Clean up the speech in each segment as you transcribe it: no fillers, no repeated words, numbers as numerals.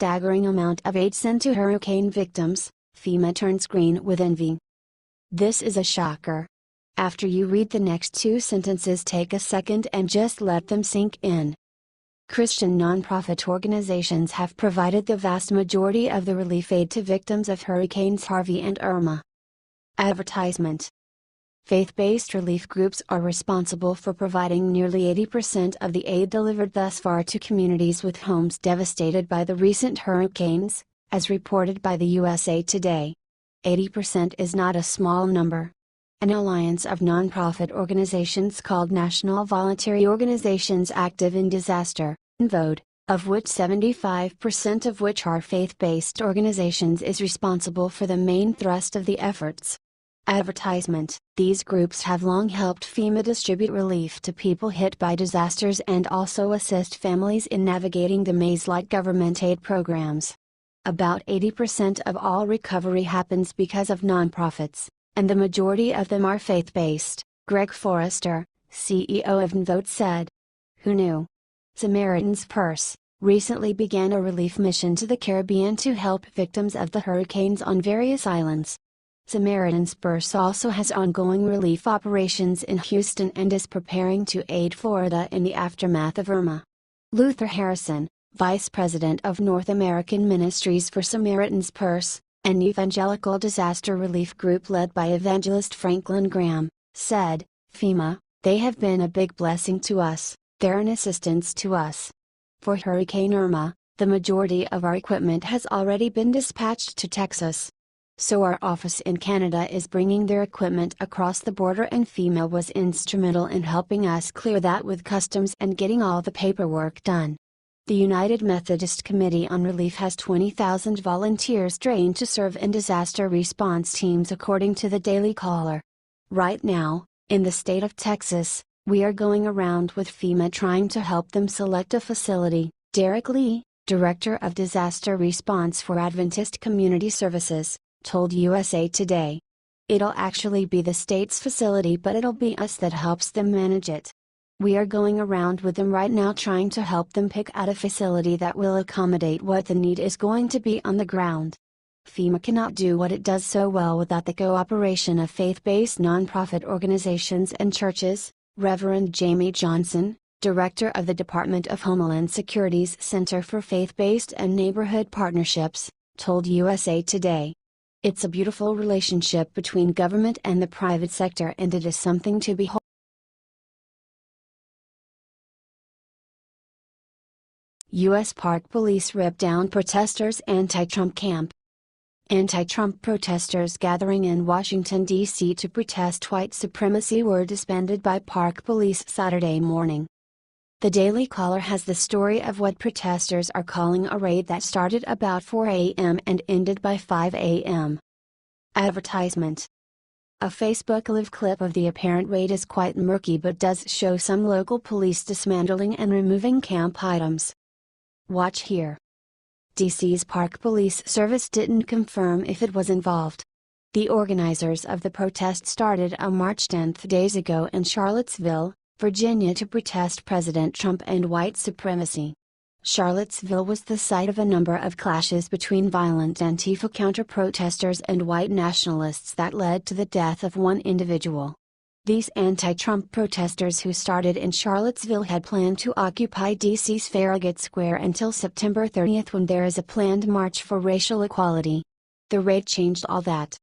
Staggering amount of aid sent to hurricane victims, FEMA turns green with envy. This is a shocker. After you read the next two sentences, take a second and just let them sink in. Christian nonprofit organizations have provided the vast majority of the relief aid to victims of Hurricanes Harvey and Irma. Advertisement. Faith-based relief groups are responsible for providing nearly 80% of the aid delivered thus far to communities with homes devastated by the recent hurricanes, as reported by the USA Today. 80% is not a small number. An alliance of nonprofit organizations called National Voluntary Organizations Active in Disaster, NVOD, of which 75% of which are faith-based organizations, is responsible for the main thrust of the efforts. Advertisement. These groups have long helped FEMA distribute relief to people hit by disasters and also assist families in navigating the maze-like government aid programs. About 80% of all recovery happens because of nonprofits, and the majority of them are faith-based, Greg Forrester, CEO of NVOD, said. Who knew? Samaritan's Purse recently began a relief mission to the Caribbean to help victims of the hurricanes on various islands. Samaritan's Purse also has ongoing relief operations in Houston and is preparing to aid Florida in the aftermath of Irma. Luther Harrison, Vice President of North American Ministries for Samaritan's Purse, an evangelical disaster relief group led by evangelist Franklin Graham, said, FEMA, they have been a big blessing to us, they're an assistance to us. For Hurricane Irma, the majority of our equipment has already been dispatched to Texas. So our office in Canada is bringing their equipment across the border, and FEMA was instrumental in helping us clear that with customs and getting all the paperwork done. The United Methodist Committee on Relief has 20,000 volunteers trained to serve in disaster response teams, according to the Daily Caller. Right now, in the state of Texas, we are going around with FEMA trying to help them select a facility, Derek Lee, Director of Disaster Response for Adventist Community Services, told USA Today. It'll actually be the state's facility, but it'll be us that helps them manage it. We are going around with them right now trying to help them pick out a facility that will accommodate what the need is going to be on the ground. FEMA cannot do what it does so well without the cooperation of faith-based nonprofit organizations and churches, Reverend Jamie Johnson, Director of the Department of Homeland Security's Center for Faith-Based and Neighborhood Partnerships, told USA Today. It's a beautiful relationship between government and the private sector, and it is something to behold. U.S. Park Police rip down protesters' anti-Trump camp. Anti-Trump protesters gathering in Washington, D.C. to protest white supremacy were disbanded by Park Police Saturday morning. The Daily Caller has the story of what protesters are calling a raid that started about 4 a.m. and ended by 5 a.m. Advertisement. A Facebook Live clip of the apparent raid is quite murky but does show some local police dismantling and removing camp items. Watch here. DC's Park Police Service didn't confirm if it was involved. The organizers of the protest started a march 10 days ago in Charlottesville, Virginia, to protest President Trump and white supremacy. Charlottesville was the site of a number of clashes between violent Antifa counter-protesters and white nationalists that led to the death of one individual. These anti-Trump protesters, who started in Charlottesville, had planned to occupy DC's Farragut Square until September 30th, when there is a planned march for racial equality. The raid changed all that.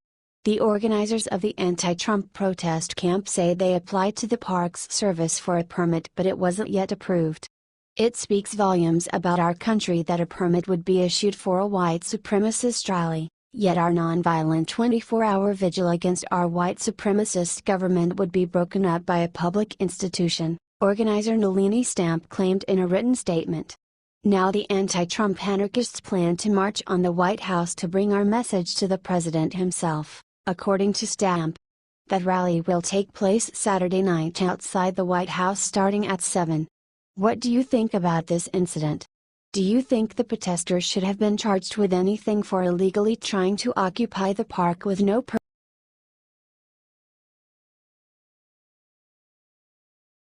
The organizers of the anti-Trump protest camp say they applied to the Parks Service for a permit, but it wasn't yet approved. It speaks volumes about our country that a permit would be issued for a white supremacist rally, yet our nonviolent 24-hour vigil against our white supremacist government would be broken up by a public institution, organizer Nalini Stamp claimed in a written statement. Now the anti-Trump anarchists plan to march on the White House to bring our message to the president himself, according to Stamp. That rally will take place Saturday night outside the White House starting at 7. What do you think about this incident? Do you think the protesters should have been charged with anything for illegally trying to occupy the park with no permit?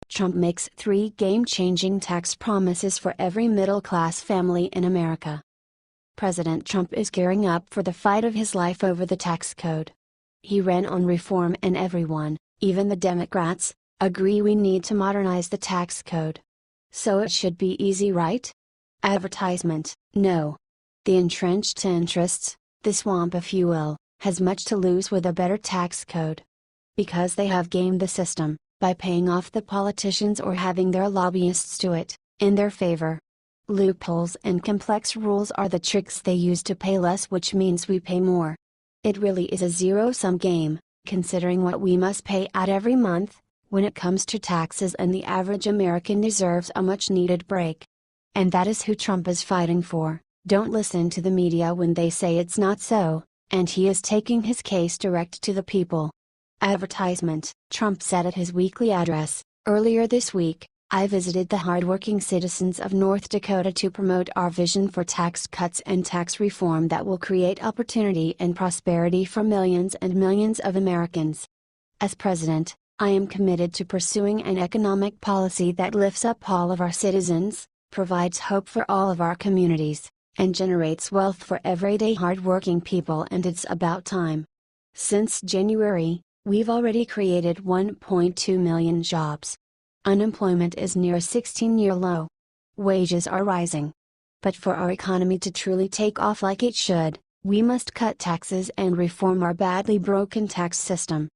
Trump makes 3 game-changing tax promises for every middle-class family in America. President Trump is gearing up for the fight of his life over the tax code. He ran on reform and everyone, even the Democrats, agree we need to modernize the tax code. So it should be easy, right? Advertisement: no. The entrenched interests, the swamp if you will, has much to lose with a better tax code. Because they have gamed the system, by paying off the politicians or having their lobbyists do it, in their favor. Loopholes and complex rules are the tricks they use to pay less, which means we pay more. It really is a zero-sum game, considering what we must pay out every month, when it comes to taxes, and the average American deserves a much-needed break. And that is who Trump is fighting for. Don't listen to the media when they say it's not so, and he is taking his case direct to the people. Advertisement: Trump said at his weekly address, earlier this week, "I visited the hardworking citizens of North Dakota to promote our vision for tax cuts and tax reform that will create opportunity and prosperity for millions and millions of Americans. As president, I am committed to pursuing an economic policy that lifts up all of our citizens, provides hope for all of our communities, and generates wealth for everyday hardworking people, and it's about time." Since January, we've already created 1.2 million jobs. Unemployment is near a 16-year low. Wages are rising. But for our economy to truly take off like it should, we must cut taxes and reform our badly broken tax system.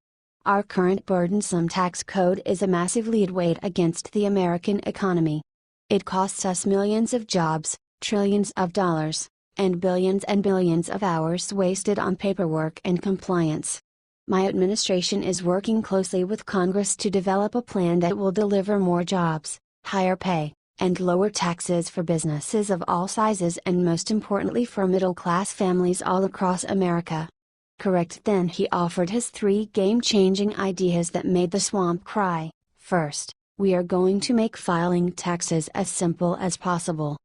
Our current burdensome tax code is a massive lead weight against the American economy. It costs us millions of jobs, trillions of dollars, and billions of hours wasted on paperwork and compliance. My administration is working closely with Congress to develop a plan that will deliver more jobs, higher pay, and lower taxes for businesses of all sizes, and most importantly for middle-class families all across America. Correct. Then he offered his 3 game-changing ideas that made the swamp cry. First, we are going to make filing taxes as simple as possible.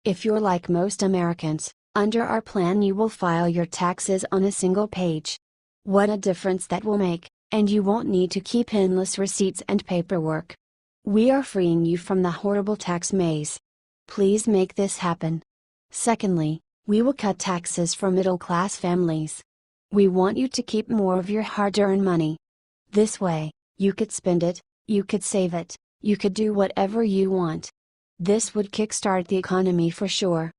If you're like most Americans, under our plan you will file your taxes on a single page. What a difference that will make, and you won't need to keep endless receipts and paperwork. We are freeing you from the horrible tax maze. Please make this happen. Secondly, we will cut taxes for middle-class families. We want you to keep more of your hard-earned money. This way, you could spend it, you could save it, you could do whatever you want. This would kickstart the economy for sure.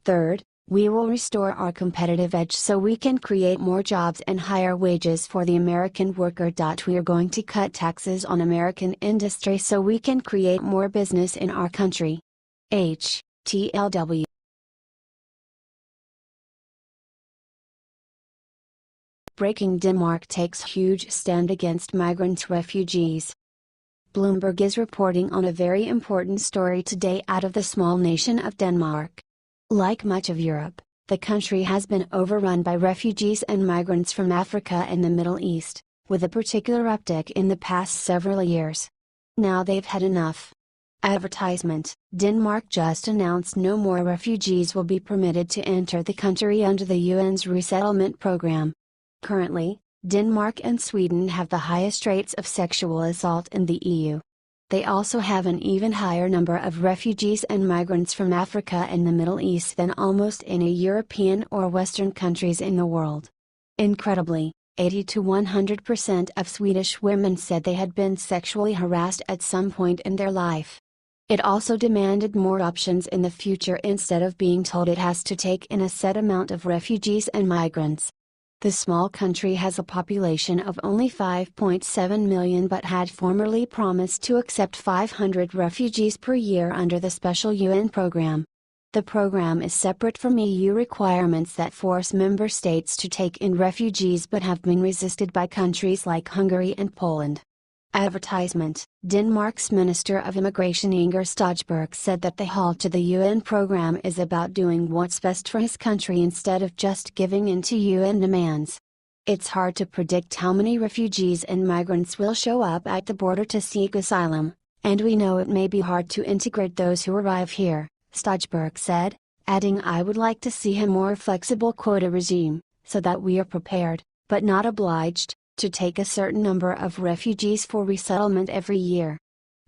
Third, we will restore our competitive edge so we can create more jobs and higher wages for the American worker. We are going to cut taxes on American industry so we can create more business in our country. HTLW. Breaking: Denmark takes huge stand against migrant refugees. Bloomberg is reporting on a very important story today out of the small nation of Denmark. Like much of Europe, the country has been overrun by refugees and migrants from Africa and the Middle East, with a particular uptick in the past several years. Now they've had enough. Advertisement: Denmark just announced no more refugees will be permitted to enter the country under the UN's resettlement program. Currently, Denmark and Sweden have the highest rates of sexual assault in the EU. They also have an even higher number of refugees and migrants from Africa and the Middle East than almost any European or Western countries in the world. Incredibly, 80 to 100% of Swedish women said they had been sexually harassed at some point in their life. It also demanded more options in the future instead of being told it has to take in a set amount of refugees and migrants. The small country has a population of only 5.7 million but had formerly promised to accept 500 refugees per year under the special UN program. The program is separate from EU requirements that force member states to take in refugees but have been resisted by countries like Hungary and Poland. Advertisement: Denmark's Minister of Immigration Inger Støjberg said that the halt to the UN program is about doing what's best for his country instead of just giving in to UN demands. It's hard to predict how many refugees and migrants will show up at the border to seek asylum, and we know it may be hard to integrate those who arrive here, Støjberg said, adding, "I would like to see a more flexible quota regime, so that we are prepared, but not obliged, to take a certain number of refugees for resettlement every year."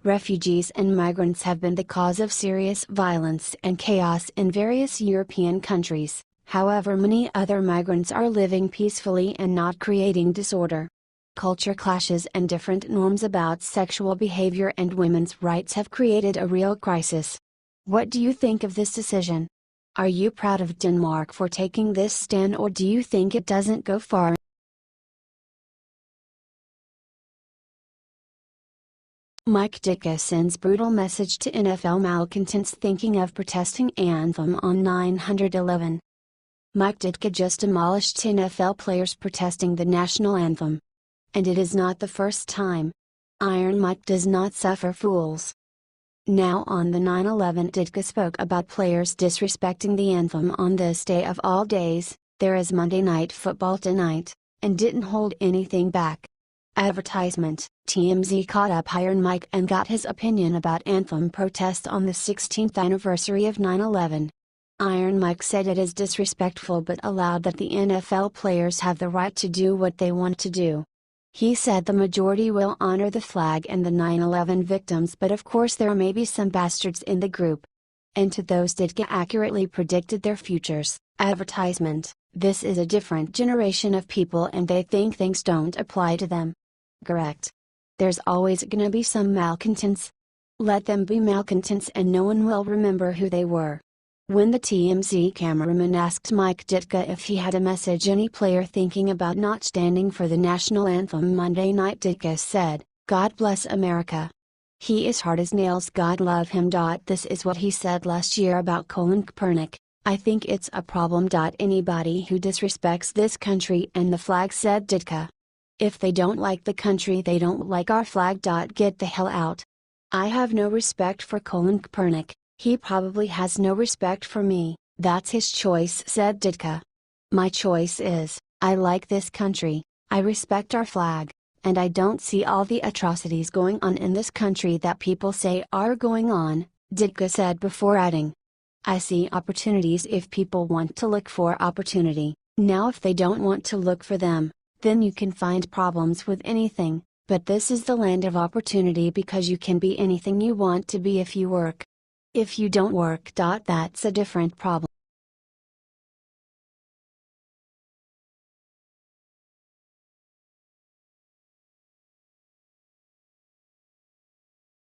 Refugees and migrants have been the cause of serious violence and chaos in various European countries, However, many other migrants are living peacefully and not creating disorder. Culture clashes and different norms about sexual behavior and women's rights have created a real crisis. What do you think of this decision? Are you proud of Denmark for taking this stand, or do you think it doesn't go far? Mike Ditka sends brutal message to NFL malcontents thinking of protesting anthem on 9/11. Mike Ditka just demolished NFL players protesting the national anthem. And it is not the first time. Iron Mike does not suffer fools. Now on the 9/11, Ditka spoke about players disrespecting the anthem on this day of all days. There is Monday Night Football tonight, and didn't hold anything back. Advertisement. TMZ caught up Iron Mike and got his opinion about anthem protest on the 16th anniversary of 9/11. Iron Mike said it is disrespectful but allowed that the NFL players have the right to do what they want to do. He said the majority will honor the flag and the 9/11 victims, but of course there may be some bastards in the group. And to those Ditka accurately predicted their futures. Advertisement. This is a different generation of people and they think things don't apply to them. Correct. There's always gonna be some malcontents. Let them be malcontents and no one will remember who they were. When the TMZ cameraman asked Mike Ditka if he had a message any player thinking about not standing for the national anthem Monday night, Ditka said, "God bless America. He is hard as nails, God love him." This is what he said last year about Colin Kaepernick. "I think it's a problem. Anybody who disrespects this country and the flag," said Ditka. "If they don't like the country, they don't like our flag. Get the hell out. I have no respect for Colin Kaepernick. He probably has no respect for me. That's his choice," said Ditka. "My choice is, I like this country, I respect our flag, and I don't see all the atrocities going on in this country that people say are going on," Ditka said before adding, "I see opportunities if people want to look for opportunity. Now if they don't want to look for them, then you can find problems with anything, but this is the land of opportunity because you can be anything you want to be if you work. If you don't work, that's a different problem."